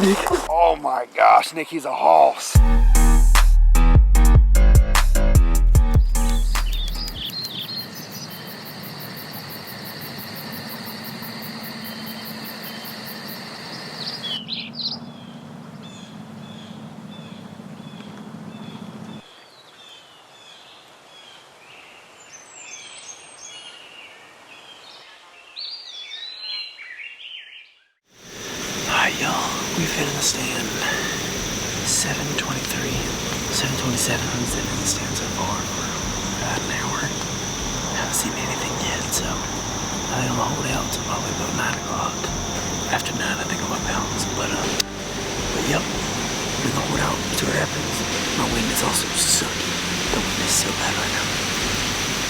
Nick. Oh my gosh, Nick, he's a hoss. Alright, y'all, we've hit in the stand 7:23, 7:27. We've been in the stand so far for about an hour. Haven't seen anything yet, so I think I'm gonna hold out until probably about 9 o'clock. After 9, I think I'm gonna bounce, but yep, we're gonna hold out, see what happens. My wind is also sucky. The wind is so bad right now.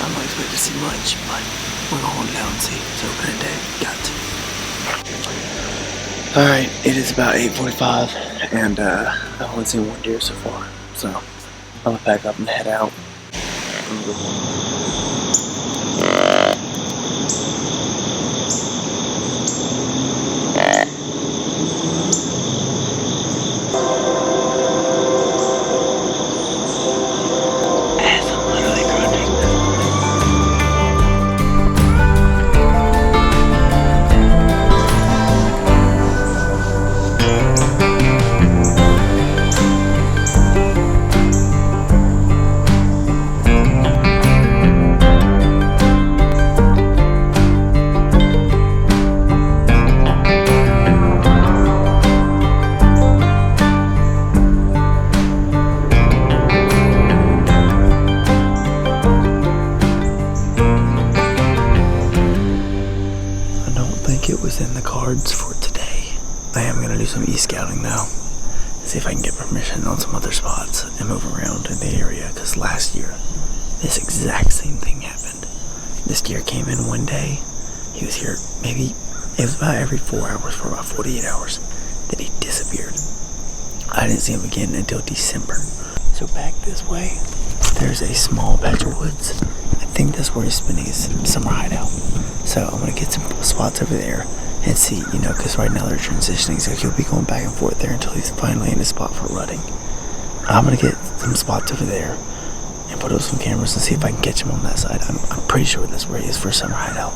I'm not expecting to see much, but we're gonna hold it out and see. It's open a day, got to. Alright, it is about 8:45, and I've only seen one deer so far, so I'm gonna pack up and head out. It was in the cards for today. I am going to do some e-scouting now. See if I can get permission on some other spots and move around in the area, because last year this exact same thing happened. This deer came in one day. He was here maybe, it was about every 4 hours for about 48 hours. Then he disappeared. I didn't see him again until December. So back this way, there's a small patch of woods. I think that's where he's spending his summer hideout. So I'm gonna get some spots over there and see, you know, because right now they're transitioning, so he'll be going back and forth there until he's finally in a spot for rutting. I'm gonna get some spots over there and put up some cameras and see if I can catch him on that side. I'm pretty sure that's where he is for summer hideout.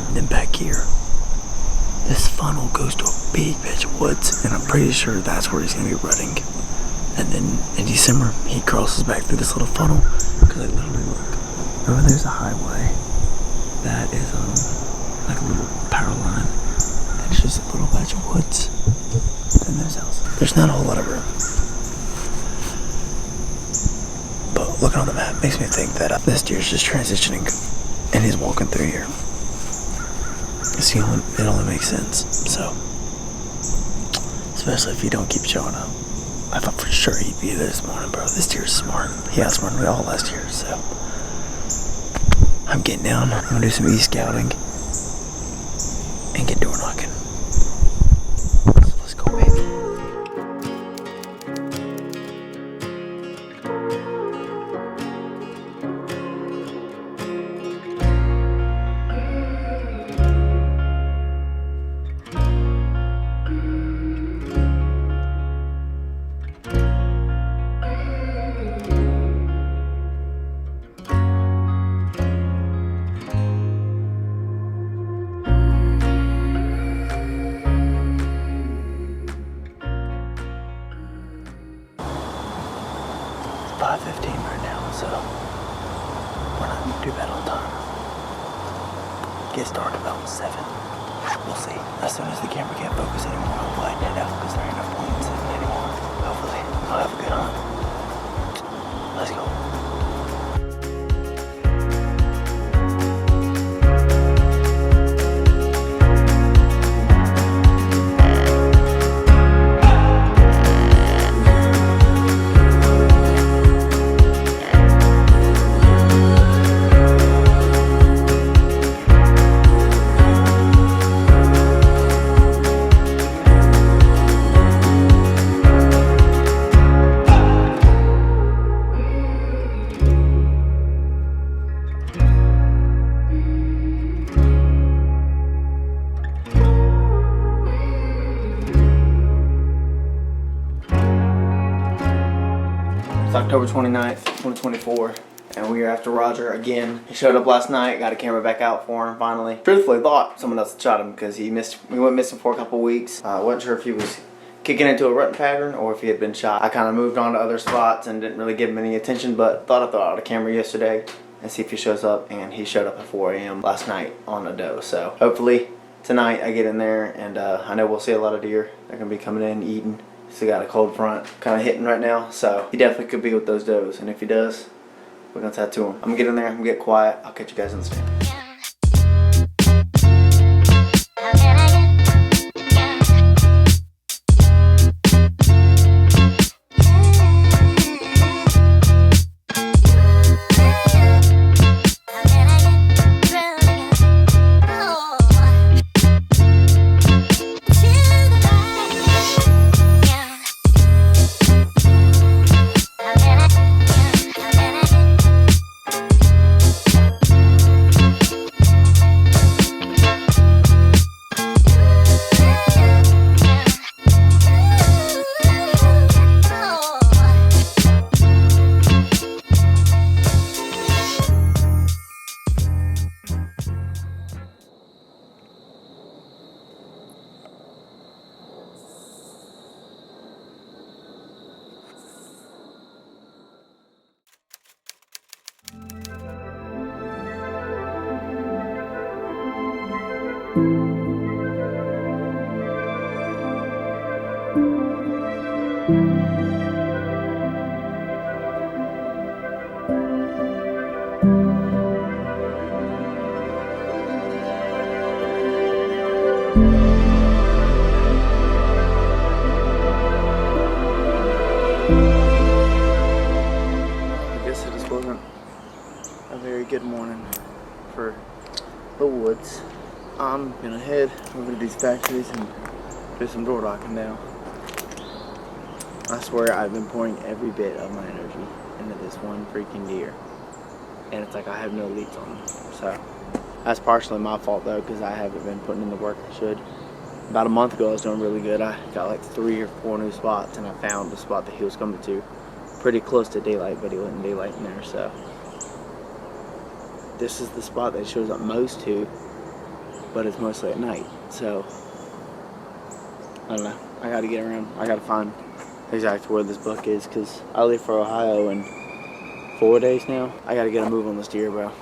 And then back here, this funnel goes to a big patch of woods, and I'm pretty sure that's where he's gonna be rutting. And then in December, he crosses back through this little funnel, because I literally look, over there's a highway. That is like a little power line. That's just a little patch of woods. Then there's houses. There's not a whole lot of room. But looking on the map makes me think that this deer's just transitioning and he's walking through here. It only makes sense. So, especially if you don't keep showing up. I thought for sure he'd be there this morning, bro. This deer's smart. He outsmarted me all last year, so. I'm getting down. I'm gonna do some e-scouting and get door knocking. So let's go, baby. It's 5:15 right now, so we're not too bad on time. Gets dark about 7. We'll see. As soon as the camera can't focus anymore, I'll widen it out because there ain't no point in sitting anymore. Hopefully, I'll have a good hunt. Let's go. October 29th, 2024. And we are after Rodger again. He showed up last night, got a camera back out for him finally. Truthfully, thought someone else had shot him because we went missing for a couple weeks. Wasn't sure if he was kicking into a rut pattern or if he had been shot. I kind of moved on to other spots and didn't really give him any attention, but thought I'd throw out a camera yesterday and see if he shows up. And he showed up at 4 a.m. last night on a doe. So hopefully tonight I get in there, and I know we'll see a lot of deer. They're going to be coming in, eating. Still got a cold front kind of hitting right now, so he definitely could be with those does. And if he does, we're going to tattoo him. I'm going to get in there, I'm going to get quiet. I'll catch you guys in the stand. Good morning for the woods. I'm gonna head over to these factories and do some door knocking now. I swear I've been pouring every bit of my energy into this one freaking deer, and it's like I have no leads on them. So that's partially my fault though, because I haven't been putting in the work I should. About a month ago I was doing really good. I got like 3 or 4 new spots, and I found the spot that he was coming to pretty close to daylight, but he wasn't daylight in there. So this is the spot that shows up most to, but it's mostly at night. So I don't know, I gotta get around. I gotta find exactly where this buck is, because I leave for Ohio in 4 days now. I gotta get a move on this deer, bro.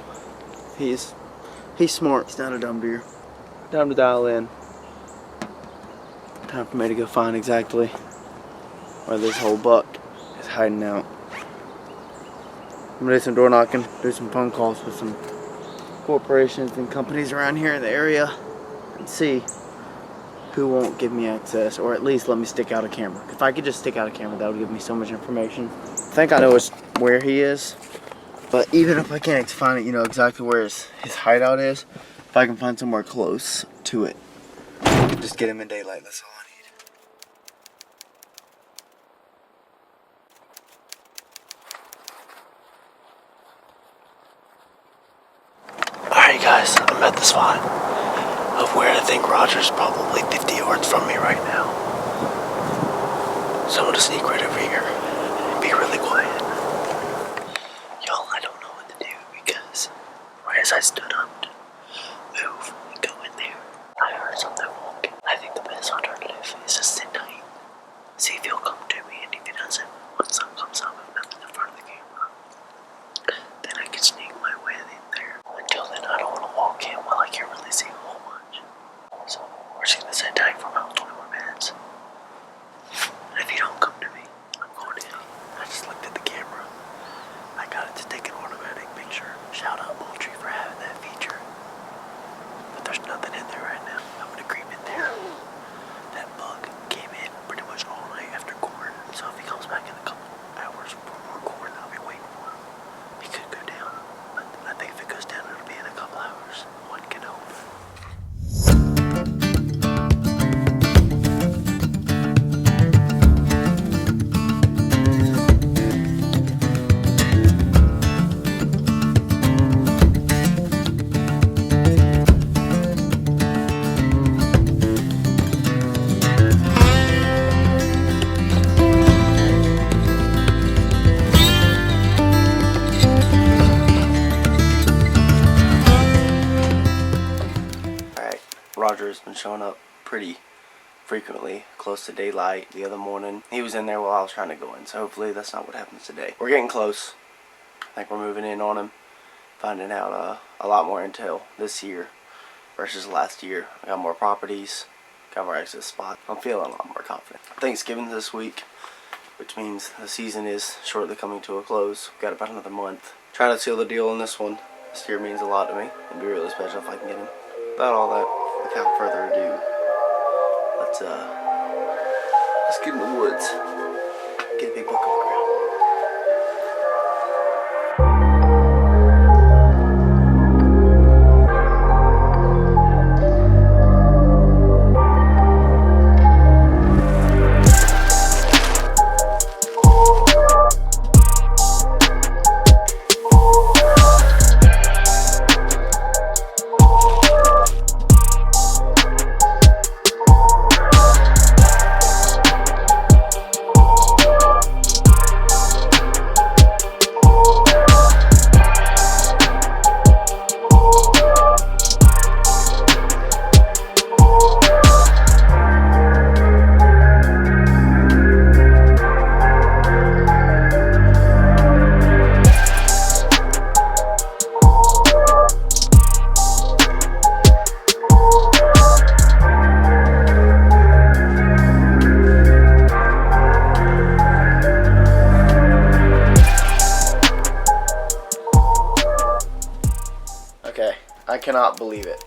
He's smart. He's not a dumb deer. Time to dial in. Time for me to go find exactly where this whole buck is hiding out. I'm gonna do some door knocking, do some phone calls with some corporations and companies around here in the area, and see who won't give me access, or at least let me stick out a camera. If I could just stick out a camera, that would give me so much information. I think I know where he is, but even if I can't find it, you know exactly where his hideout is, if I can find somewhere close to it, just get him in daylight, that's all I need. Alright guys, I'm at the spot of where I think Rodger's probably 50 yards from me right now. So I'm gonna sneak right over here and be really quiet. Y'all, I don't know what to do, because right as I stood up to move and go in there, I heard something walking. I think the best alternative is to sit tight, see if he'll come to me, and if he doesn't, when sun comes up and nothing in front of the camera, then I can sneak my way in there. Until then, I don't want to walk in while I can't really see a whole bunch. So we're just gonna sit tight for about 20 more minutes. And if you don't come to me, I'm going in. I just looked at the camera. I got it to take an automatic picture. Shout out Moultrie for having that feature. But there's nothing in there right now. I'm gonna creep in there. That bug came in pretty much all night after corn. So if he comes back in a couple hours for more corn, I'll be waiting for him. He could go down, but I think if it goes down, it'll be in a couple hours. One can hope. Rodger has been showing up pretty frequently, close to daylight. The other morning, he was in there while I was trying to go in, so hopefully that's not what happens today. We're getting close. I think we're moving in on him, finding out a lot more intel this year versus last year. I got more properties, got more access spots. I'm feeling a lot more confident. Thanksgiving's this week, which means the season is shortly coming to a close. We've got about another month. Trying to seal the deal on this one. This year means a lot to me. It'd be really special if I can get him. About all that, without further ado, let's get in the woods. Get a big buck on the ground. I cannot believe it.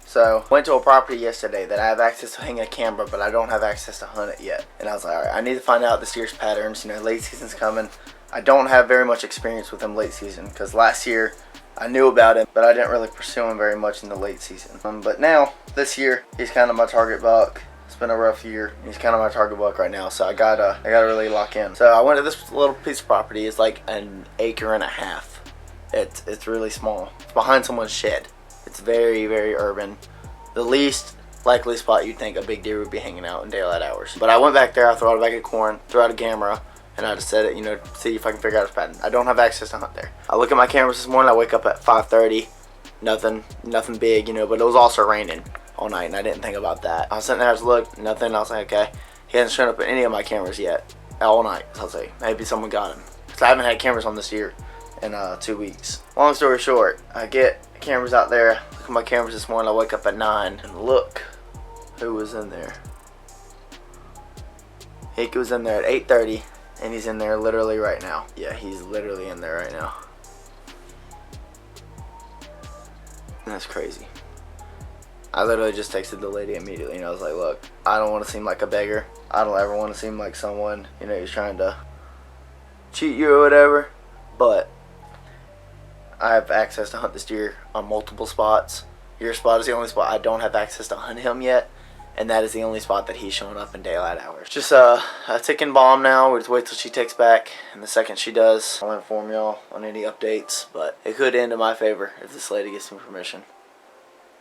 So, went to a property yesterday that I have access to hang a camera, but I don't have access to hunt it yet. And I was like, alright, I need to find out this year's patterns. You know, late season's coming. I don't have very much experience with him late season, because last year I knew about him, but I didn't really pursue him very much in the late season. But now, this year, he's kind of my target buck. It's been a rough year. He's kind of my target buck right now, so I gotta really lock in. So I went to this little piece of property. It's like an acre and a half. It's really small. It's behind someone's shed. It's very, very urban. The least likely spot you'd think a big deer would be hanging out in daylight hours. But I went back there, I threw out a bag of corn, threw out a camera, and I just set it, you know, see if I can figure out his pattern. I don't have access to hunt there. I look at my cameras this morning, I wake up at 5:30. Nothing big, you know, but it was also raining all night, and I didn't think about that. I was sitting there, I was looking, nothing. I was like, okay, he hasn't shown up in any of my cameras yet, all night. So I was like, maybe someone got him. Because I haven't had cameras on this year in 2 weeks. Long story short, I get cameras out there, look at my cameras this morning, I wake up at 9, and look who was in there. He was in there at 8:30, and he's in there literally right now. Yeah, he's literally in there right now. That's crazy. I literally just texted the lady immediately, and I was like, look, I don't want to seem like a beggar. I don't ever want to seem like someone, you know, who's trying to cheat you or whatever, but I have access to hunt this deer on multiple spots. Your spot is the only spot I don't have access to hunt him yet, and that is the only spot that he's showing up in daylight hours. Just a ticking bomb now. We just wait till she texts back, and the second she does, I'll inform y'all on any updates, but it could end in my favor if this lady gets me permission.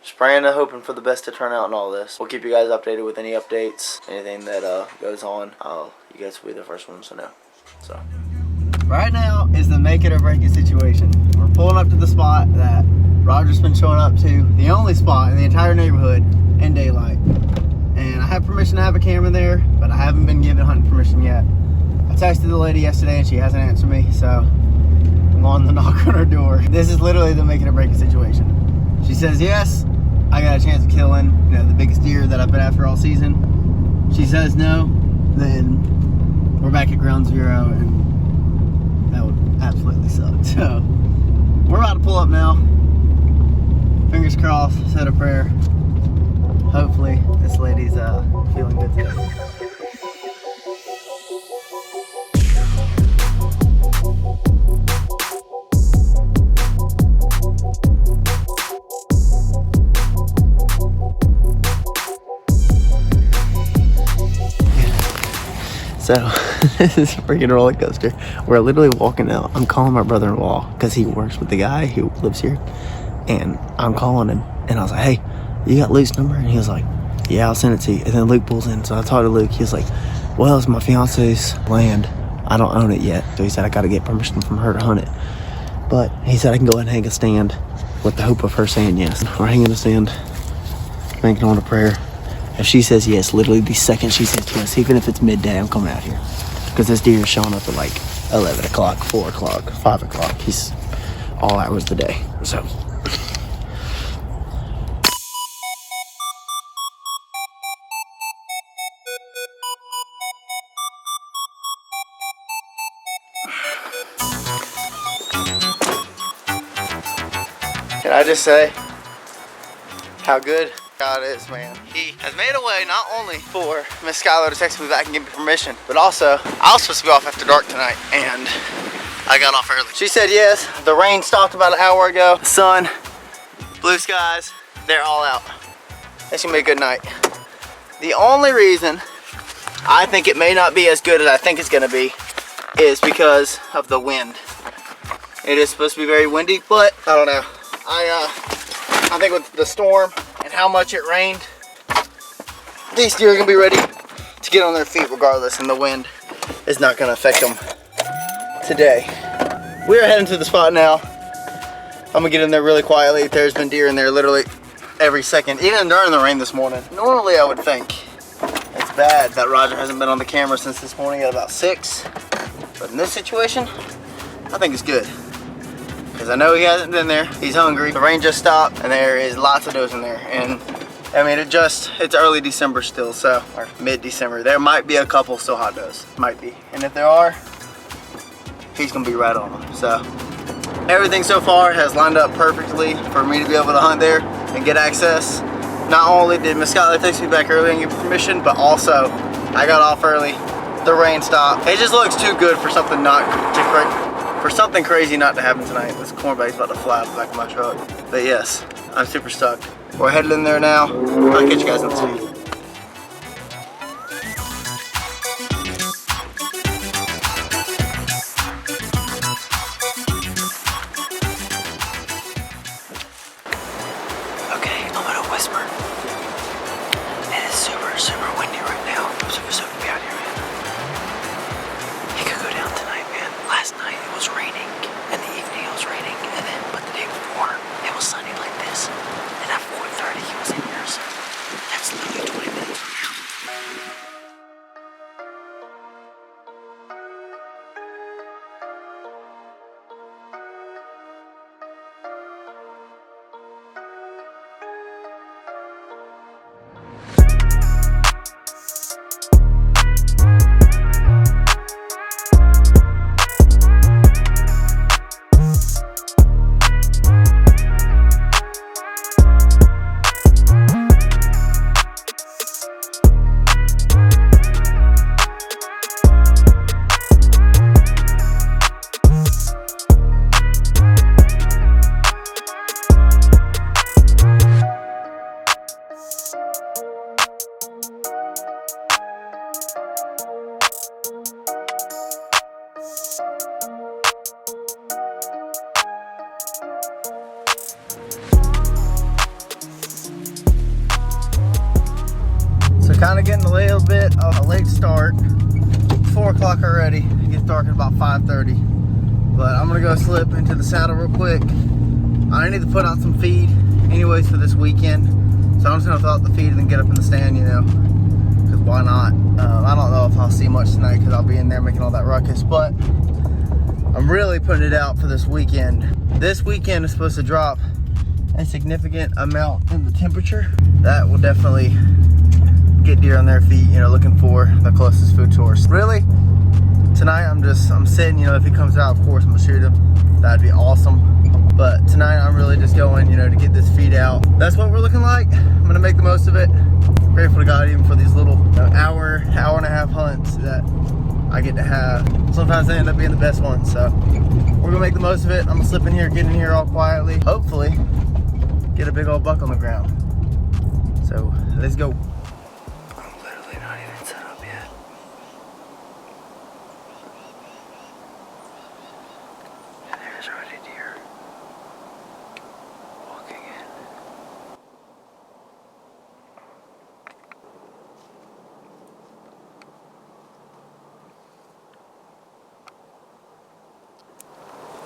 Just praying and hoping for the best to turn out in all this. We'll keep you guys updated with any updates, anything that goes on. You guys will be the first ones to know. So right now is the make it or break it situation. We're pulling up to the spot that Rodger's been showing up to, the only spot in the entire neighborhood in daylight. And I have permission to have a camera there, but I haven't been given hunting permission yet. I texted the lady yesterday and she hasn't answered me, so I'm on the knock on her door. This is literally the make it or break it situation. She says yes, I got a chance of killing, you know, the biggest deer that I've been after all season. She says no, then we're back at ground zero, and that would absolutely suck. So we're about to pull up now. Fingers crossed, said a prayer. Hopefully this lady's feeling good today. So, this is a freaking roller coaster. We're literally walking out. I'm calling my brother-in-law because he works with the guy who lives here. And I'm calling him. And I was like, hey, you got Luke's number? And he was like, yeah, I'll send it to you. And then Luke pulls in. So I talked to Luke. He was like, well, it's my fiance's land. I don't own it yet. So he said I got to get permission from her to hunt it. But he said I can go ahead and hang a stand with the hope of her saying yes. We're hanging a stand. thinking on a prayer. If she says yes, literally the second she says yes, even if it's midday, I'm coming out here. Because this deer is showing up at like 11 o'clock, 4 o'clock, 5 o'clock. He's all hours of the day. So. Can I just say how good God is, man? He has made a way not only for Miss Skylar to text me back and give me permission, but also I was supposed to be off after dark tonight, and I got off early. She said yes. The rain stopped about an hour ago. The sun, blue skies, they're all out. It's gonna be a good night. The only reason I think it may not be as good as I think it's gonna be is because of the wind. It is supposed to be very windy, but I don't know. I think with the storm and how much it rained, these deer are gonna be ready to get on their feet regardless, and the wind is not gonna affect them today. We are heading to the spot now. I'm gonna get in there really quietly. There's been deer in there literally every second, even during the rain this morning. Normally I would think it's bad that Rodger hasn't been on the camera since this morning at about 6, but in this situation, I think it's good. Because I know he hasn't been there. He's hungry. The rain just stopped and there is lots of does in there. And I mean, it's early December still, so, or mid-December. There might be a couple still hot does, might be. And if there are, he's gonna be right on them. So everything so far has lined up perfectly for me to be able to hunt there and get access. Not only did Miss Skylar text me back early and give permission, but also I got off early. The rain stopped. It just looks too good for something something crazy not to happen tonight. This corn bag's about to fly out the back of my truck. But yes, I'm super stoked. We're headed in there now. I'll catch you guys on the scene. Okay, I'm gonna whisper. It is super, super windy right now. I'm super stoked to be out here, man. It could go down tonight, man. Last night it was raining. In the evening it was raining. And then, but the day before, it was sunny like this. And at 4:30 he was in here, so that's literally 20 minutes from now. Kind of getting a little bit of a late start. 4 o'clock already. It gets dark at about 5:30. But I'm gonna go slip into the saddle real quick. I need to put out some feed anyways for this weekend. So I'm just gonna throw out the feed and then get up in the stand, you know. Because why not? I don't know if I'll see much tonight because I'll be in there making all that ruckus. But I'm really putting it out for this weekend. This weekend is supposed to drop a significant amount in the temperature. That will definitely get deer on their feet, you know, looking for the closest food source. Really, tonight I'm sitting, you know, if he comes out, of course I'm gonna shoot him. That'd be awesome. But tonight I'm really just going, you know, to get this feed out. That's what we're looking like. I'm gonna make the most of it. Grateful to God even for these little hour and a half hunts that I get to have. Sometimes they end up being the best ones. So we're gonna make the most of it. I'm gonna slip in here, get in here all quietly. Hopefully get a big old buck on the ground. So let's go.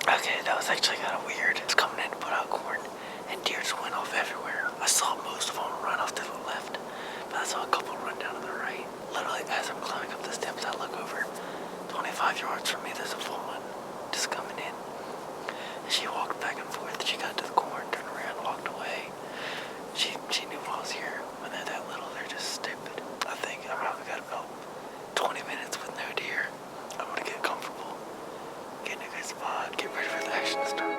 Okay, that was actually kind of weird. It's coming in to put out corn, and deer just went off everywhere. I saw most of them run off the yards from me, there's a woman just coming in. And she walked back and forth. She got to the corn, turned around, walked away. She knew I was here. When they're that little, they're just stupid. I think I probably got about 20 minutes with no deer. I'm gonna get comfortable, get in a good spot, get ready for the action to start.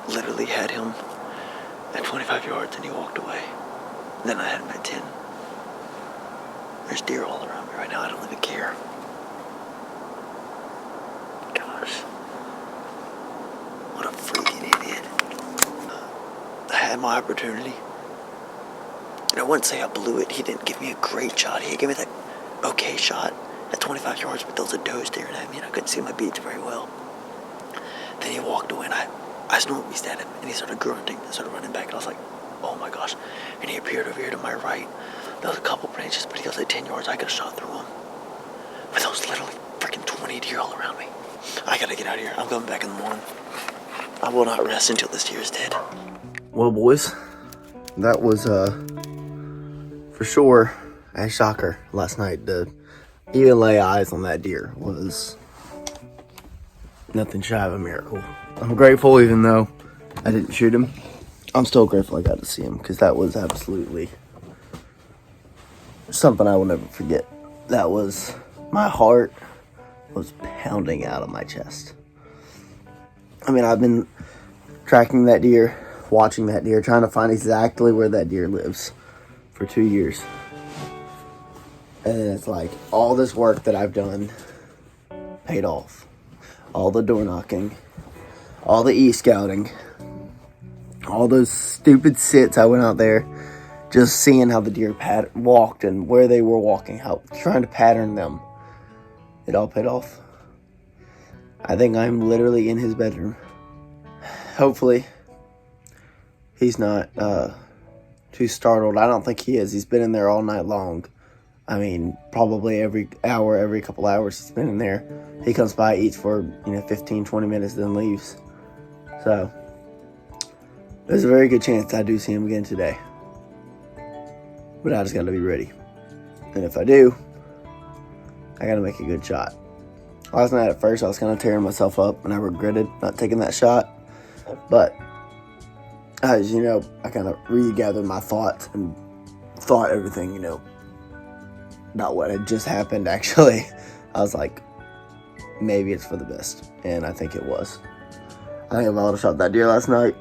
Literally had him at 25 yards and he walked away. Then I had him at 10. There's deer all around me right now. I don't even care. Gosh. What a freaking idiot. I had my opportunity. And I wouldn't say I blew it. He didn't give me a great shot. He gave me that okay shot at 25 yards, but those are does staring at me and I couldn't see my beats very well. Then he walked away and I snorted at him and he started grunting and started running back and I was like, oh my gosh. And he appeared over here to my right. There was a couple branches, but he was at 10 yards. I could have shot through him. But there was literally freaking 20 deer all around me. I gotta get out of here. I'm coming back in the morning. I will not rest until this deer is dead. Well, boys, that was for sure a shocker last night. The even lay eyes on that deer was nothing shy of a miracle. I'm grateful, even though I didn't shoot him. I'm still grateful I got to see him, because that was absolutely something I will never forget. That was, my heart was pounding out of my chest. I mean, I've been tracking that deer, watching that deer, trying to find exactly where that deer lives for 2 years. And it's like, all this work that I've done paid off. All the door knocking, all the e-scouting, all those stupid sits I went out there, just seeing how the deer walked and where they were walking, how trying to pattern them. It all paid off. I think I'm literally in his bedroom. Hopefully, he's not too startled. I don't think he is. He's been in there all night long. I mean, probably every hour, every couple hours he's been in there. He comes by, eats for 15, 20 minutes, then leaves. So, there's a very good chance I do see him again today. But I just got to be ready. And if I do, I got to make a good shot. Last night at first I was kind of tearing myself up and I regretted not taking that shot. But, as you know, I kind of regathered my thoughts and thought everything, about what had just happened. Actually, I was like, maybe it's for the best. And I think it was. I think if I would have shot that deer last night,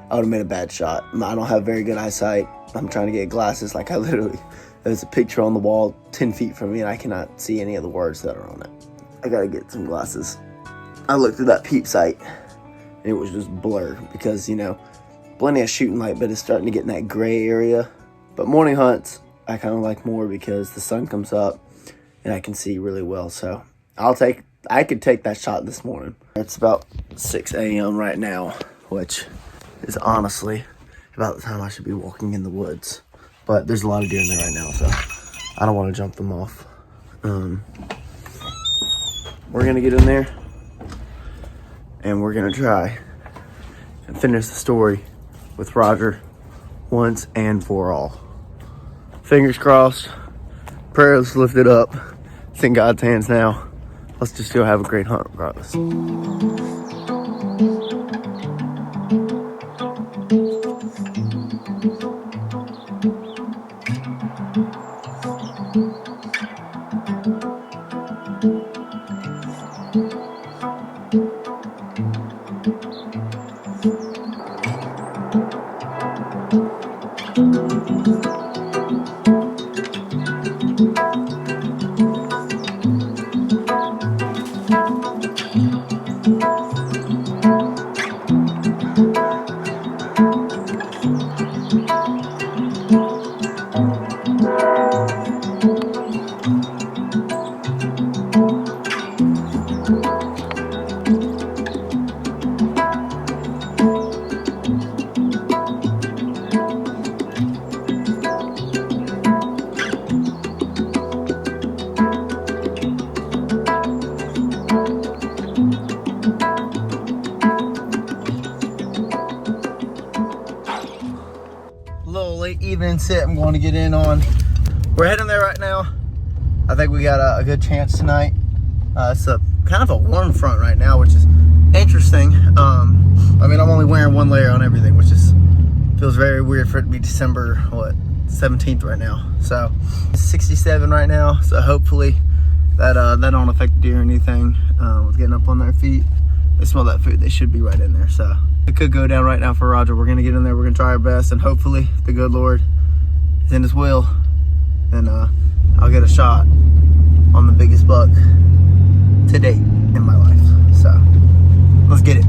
I would have made a bad shot. I don't have very good eyesight. I'm trying to get glasses. Like, there's a picture on the wall 10 feet from me and I cannot see any of the words that are on it. I gotta get some glasses. I looked through that peep sight and it was just blur because, plenty of shooting light, but it's starting to get in that gray area. But morning hunts, I kind of like more because the sun comes up and I can see really well. So I could take that shot this morning. It's about 6 a.m. right now, which is honestly about the time I should be walking in the woods. But there's a lot of deer in there right now, so I don't want to jump them off. We're going to get in there and we're going to try and finish the story with Rodger once and for all. Fingers crossed, prayers lifted up. It's in God's hands now. Let's just go have a great hunt regardless. Little late evening sit I'm going to get in on. We're heading there right now. I think we got a good chance tonight. It's a kind of a warm front right now, which is interesting. I mean, I'm only wearing one layer on everything, which feels very weird for it to be December 17th right now. So it's 67 right now, so hopefully that don't affect the deer or anything with getting up on their feet. They smell that food, they should be right in there. So it could go down right now for Rodger. We're gonna get in there, we're gonna try our best, and hopefully the good Lord is in his will, and I'll get a shot on the biggest buck to date in my life. So let's get it.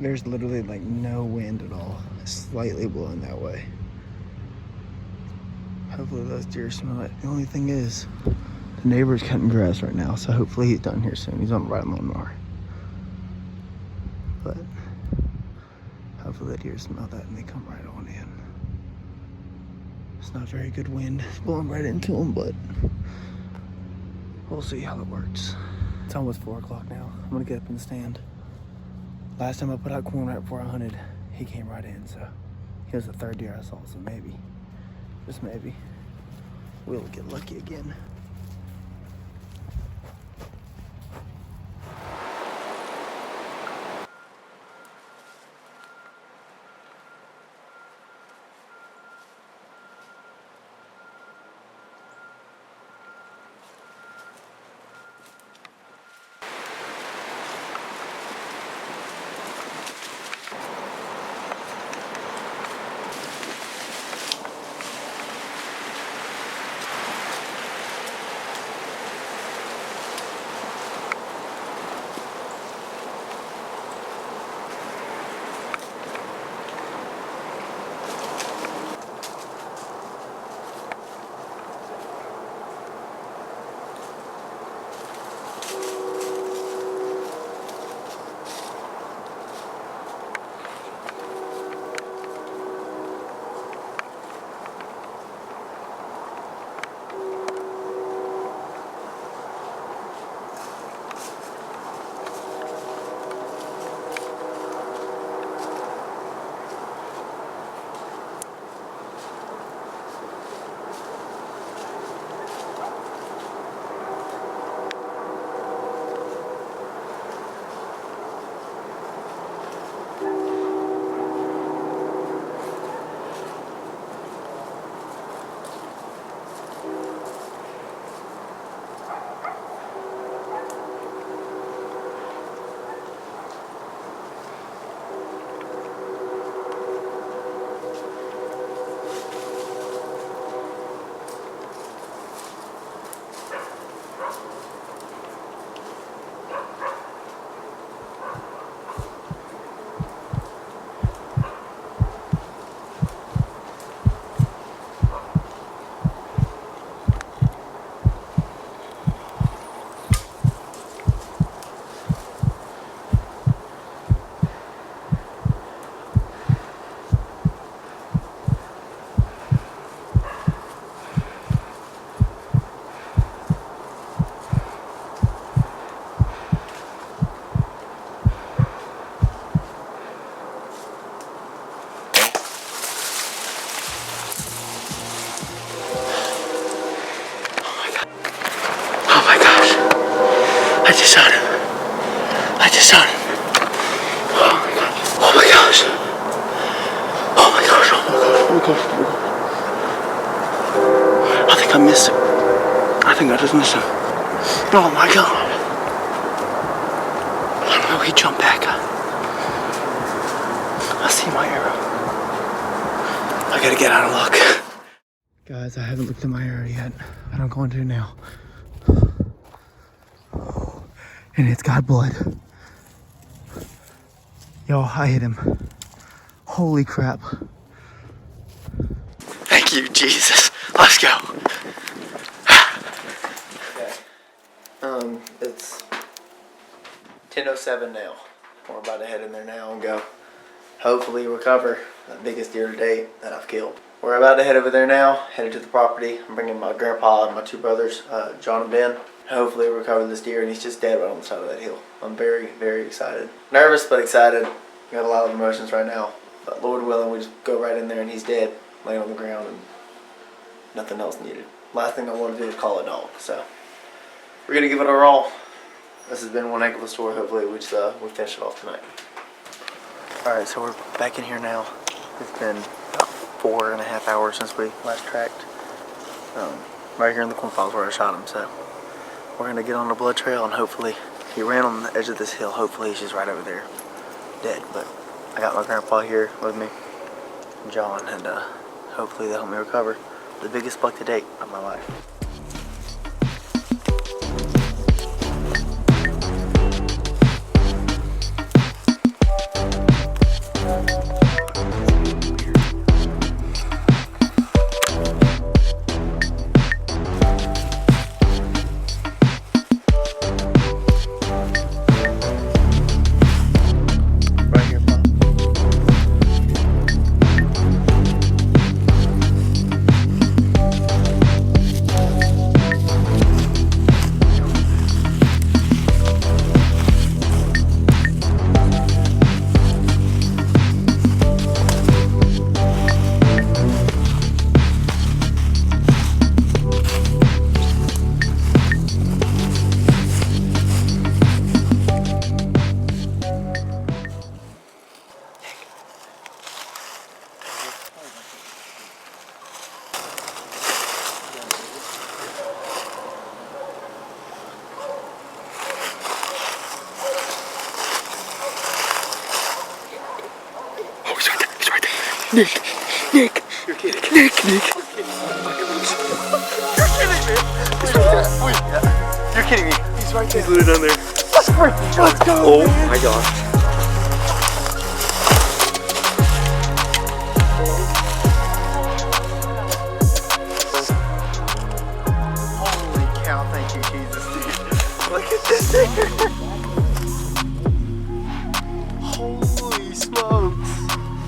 There's literally like no wind at all. It's slightly blowing that way. Hopefully those deer smell it. The only thing is, the neighbor's cutting grass right now, so hopefully he's done here soon. He's on the right lawnmower. But hopefully the deer smell that and they come right on in. It's not very good wind. It's blowing right into them, but we'll see how it works. It's almost 4 o'clock now. I'm gonna get up and stand. Last time I put out corn right before I hunted, he came right in, so he was the third deer I saw, so maybe, just maybe, we'll get lucky again. just shot him. Oh my gosh. Oh my gosh. Oh my gosh. Oh my gosh. I think I missed him. I think I just missed him. Oh my god. Oh, he jumped back. I see my arrow. I gotta get out of luck. Guys, I haven't looked at my arrow yet, but I'm going to now. And it's got blood. Yo, I hit him. Holy crap. Thank you, Jesus. Let's go. Okay. It's 10:07 now. We're about to head in there now and go hopefully recover the biggest deer to date that I've killed. We're about to head over there now, headed to the property. I'm bringing my grandpa and my two brothers, John and Ben. Hopefully recover this deer, and he's just dead right on the side of that hill. I'm very, very excited. Nervous, but excited. Got a lot of emotions right now. But Lord willing, we just go right in there and he's dead, laying on the ground, and nothing else needed. Last thing I want to do is call a dog, so we're gonna give it our all. This has been one heck of a story. Hopefully we finish it off tonight. Alright, so we're back in here now. It's been about 4.5 hours since we last tracked. Right here in the cornfields where I shot him, so we're gonna get on the blood trail, and hopefully he ran on the edge of this hill. Hopefully he's just right over there, dead. But I got my grandpa here with me, John, and hopefully they'll help me recover the biggest buck to date of my life. Nick! You're kidding. Nick! Oh my gosh. You're kidding me! He's right there. Wait. Yeah. You're kidding me. He's right there. He's literally down there. Let's go! Oh man. My gosh. Holy cow, thank you, Jesus, dude. Look at this deer! Holy smokes!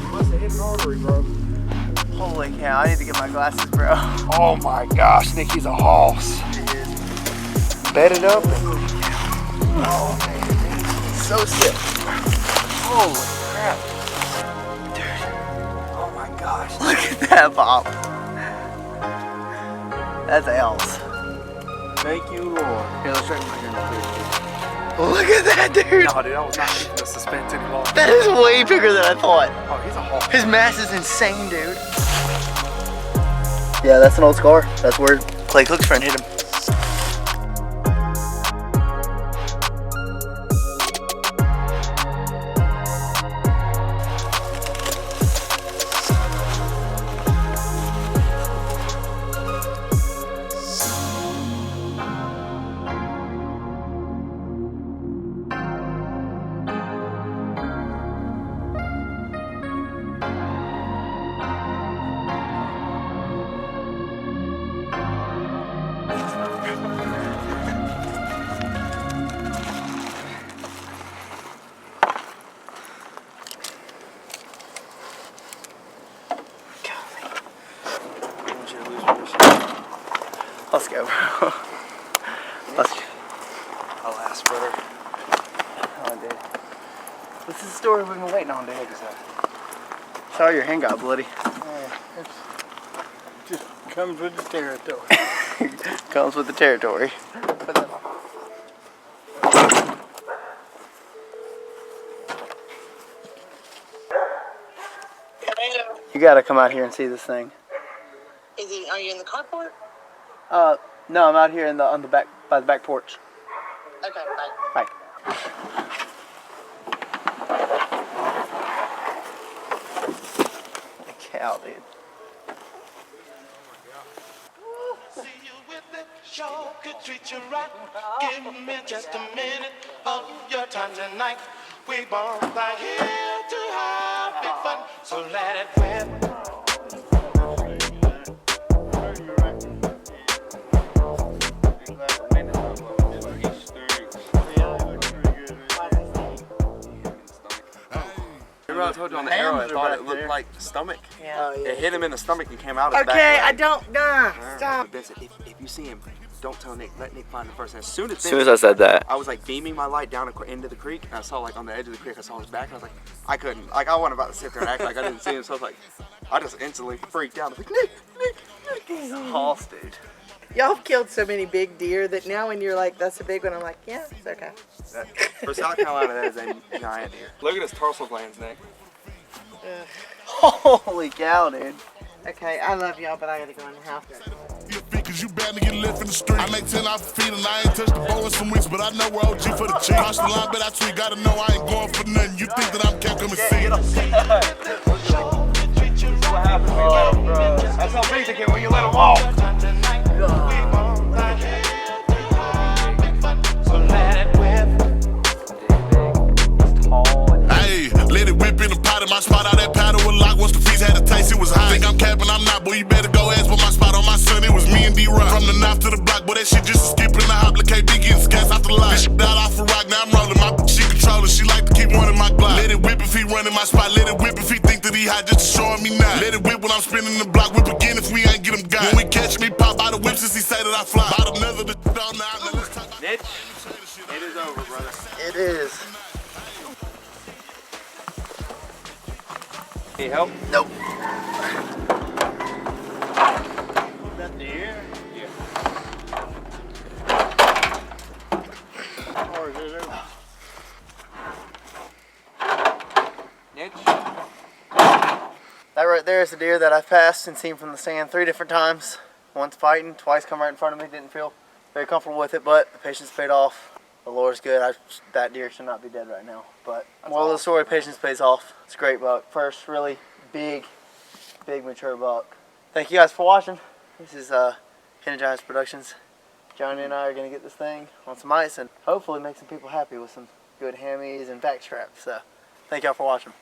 You must have hit an artery, bro. Holy cow, I need to get my glasses, bro. Oh my gosh, Nick, he's a horse. He is. Bedded up. Oh man, he's so sick. Holy crap. Dude. Oh my gosh. Look at that, Bob. That's else. Thank you, Lord. Here, let's drink my hand. Look at that, dude. No, dude, I was not keeping the suspense any longer. That is way bigger than I thought. Oh, he's a horse. His mass is insane, dude. Yeah, that's an old scar. That's where Clay Cook's friend hit him. Let's go, bro. Let's go. Alas, brother. Oh, dude. This is the story we've been waiting on, dude. Sorry your hand got bloody. It just comes with the territory. Comes with the territory. You gotta come out here and see this thing. Are you in the carport? No, I'm out here on the back by the back porch. Okay, bye. Bye. The cow, dude. See you with it, sure could treat you right. Give me just a minute of your time tonight. We both are here to have big fun, so let it rip. Remember I told you on the arrow, I thought it looked like the stomach. Yeah. It hit him in the stomach and came out his back Okay, leg. I don't. Stop. But Vincent, if you see him, don't tell Nick. Let Nick find him first. And as soon As soon as I said that, I was like beaming my light down into the creek, and I saw like on the edge of the creek, I saw his back, and I was like, I couldn't. Like I wasn't about to sit there and act like I didn't see him. So I was like, I just instantly freaked out. I was like, Nick. he's a hoss, dude. Y'all have killed so many big deer that now when you're like, that's a big one, I'm like, yeah, it's okay. For South Carolina, that is a giant deer. Look at his tarsal glands, Nick. Holy cow, dude. Okay, I love y'all, but I gotta go in the house. Cause you bound to get left in the street. I make 10 off the feet and I ain't touched the bow in some weeks, but I know we're OG for the cheap. Cross the line, but I tweet, gotta know I ain't going for nothing. You think that I'm kept coming see it. What happens when you let him, bro? That's how basic it when you let him walk. Let it whip in the pot in my spot. Out that paddle was locked. Once the fees had a taste, it was hot. Think I'm capping, I'm not. Boy, you better go ask for my spot on my son. It was me and D-Rock. From the knife to the block, boy, that shit just skipping the hop. Like KB getting gas off the line. This shit out off a rock, now I'm rolling. My she controller, she like to keep one in my Glock. Let it whip if he running my spot. Let it whip if he think that he hot, just to showing me now. Let it whip when I'm spinning the block. Whip again if we ain't get him got. When we catch me, pop out the whip since he say that I fly. Bought another the all now. Let's talk about Mitch, it is over, brother. It is. Need help? Nope. That deer? Yeah. Or is it over? Mitch? That right there is the deer that I've passed and seen from the stand 3 different times. Once fighting, twice come right in front of me. Didn't feel very comfortable with it, but the patience paid off. The Lord's good. That deer should not be dead right now. But moral of the story, patience pays off. It's a great buck. First really big mature buck. Thank you guys for watching. This is Hidden Giants Productions. Johnny and I are going to get this thing on some ice and hopefully make some people happy with some good hammies and back straps. So thank y'all for watching.